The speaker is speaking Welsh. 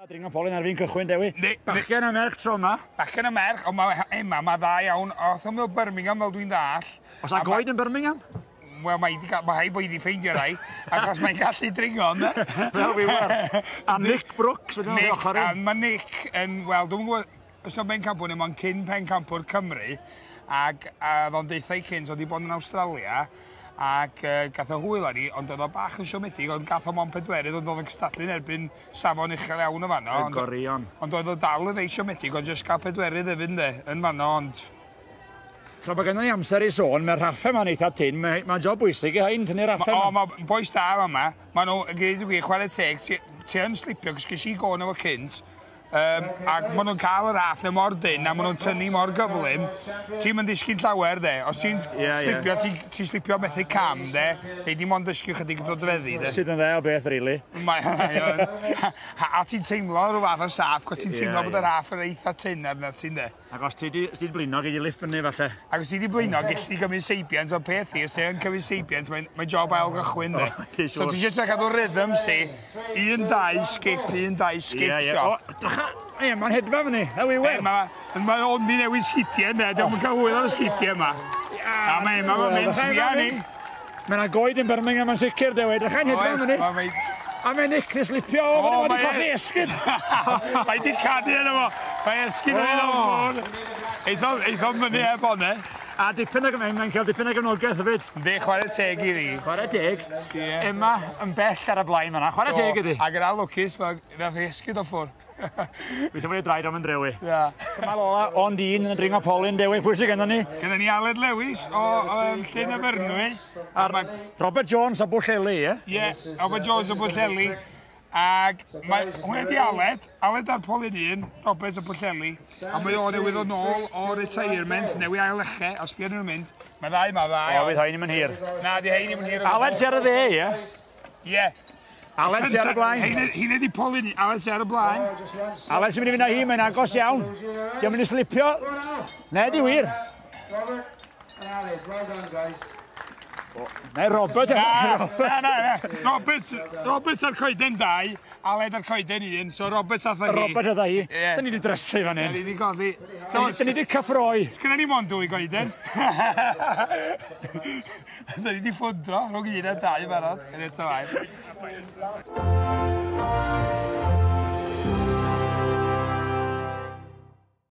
Dringo Polyn ar fi'n cychwyn, Dewi. Bachgen y merch tro yma. Bachgen y merch, ond mae dda iawn. Oedd o'n mewn Birmingham fel dwi'n dall. Os a goed yn Birmingham? Wel, mae hai bod i ffeindio rai, achos mae'n gallu dringo, yna. Fel fi war. A Nick Brooks, wedyn nhw'n ochr un. Mae Nick yn, wel, dwi'n gwybod, os o'n pencampwr, mae'n cyn pencampwr Cymru, ac oedd o'n deithau cyn, so wedi bod yn Awstralia, ac gath o hwyl ar ni, ond oedd o bach yn siomedig, ond gath o mon pedwerydd, ond oedd yn gystadlu'n erbyn safon uchel iawn o fanno. Y gorion. Ond oedd o dal yn ei siomedig, ond jyst cael pedwerydd efo yn fanno, ond... Tra bod gennym ni amser i sôn, mae'r raffe ma'n eitha tyn, mae'n job bwysig i hain, tynnu'r raffe. O, mae boes da yma, mae nhw, gyd i fi, chwarae teg, ti yn slipio, cos gysi gôn efo cynt, ac maen nhw'n cael y raff mor dyn, a maen nhw'n tynnu mor gyflym, ti'n mynd disgyn llawer, de. Os ti'n slipio, ti'n slipio methu cam, de, neu dim ond dysgu chydig o dreddi, de. Sydd yn dde o beth, rili. A ti'n teimlo rhyw fath o saff, cos ti'n teimlo bod y raff yn eitha tyn arna ti'n, de. Ac os ti di blino, gyd i lift fyny, falle. Ac os ti di blino, gallu gymryd seibiant, o'r peth i, os ti'n cymryd seibiant, mae job ail gychwyn, de. So ti'n jyst cadw rhythms, di, 1-2 skip, 1-2 skip, Ie, mae'n hedfa fyny, ewi wer. Mae o'n di newid sgitiau, ne, diolch yn cael hwyl o'r sgitiau yma. A mae'n mynd sbian ni. Mae'n agoed yn Birmingham yn sicr, Dewi, drachau'n hedfa fyny. A mae'n Nick yn slipio o, mae'n wedi colli esgyd. Mae di canu yn efo, mae esgyd yn efo. Eithon fyny ebon, e. A dipyn o gymaint, mae'n cael dipyn o gyfnogaeth hefyd. Fe, chwarae teg i fi. Chwarae teg? Emma yn bell ar y blaen fyna, chwarae teg i di. Ac yn alwcus, nath esgyd o ffwr. Bydd yn fwy draed o'n Drewi. Cymal ola, ond un yn y dringo Polyn, Dewi, pwy sydd gennym ni? Gennym ni Aled Lewis o Llyn y Fyrnwy. Robert Jones o Bwllheli, ie? Ie, Robert Jones o Bwllheli. Ac hwnna di Aled ar Polyn 1, Robert o Bwllheli. A mae o newydd o nôl o retirement, newydd ail eche, os bydd nhw'n mynd. Mae ddau, mae ddau. O, bydd hain i'm yn hir. Na, di hain i'm yn hir. Aled sy'n ar y dde, ie? Ie. Aled sy'n ar y blaen. Hi'n edrych Polyn 1, Aled sy'n ar y blaen. Aled sy'n mynd i fynd â hi, mae'n agos iawn. Di'n mynd i slipio. Ne, di wir. Robert and Aled, well done, guys. Ne, Robert. Robert ar coeden 2, Aled ar coeden 1, so Robert atho hi. Robert atho hi. Da ni wedi drysu fan hyn. Da ni wedi goddi. Da ni wedi cyffroi. Sgynna ni mond 2 goeden. Da ni wedi ffwndro, rhwng 1 a 2 barod. Yn eto fain.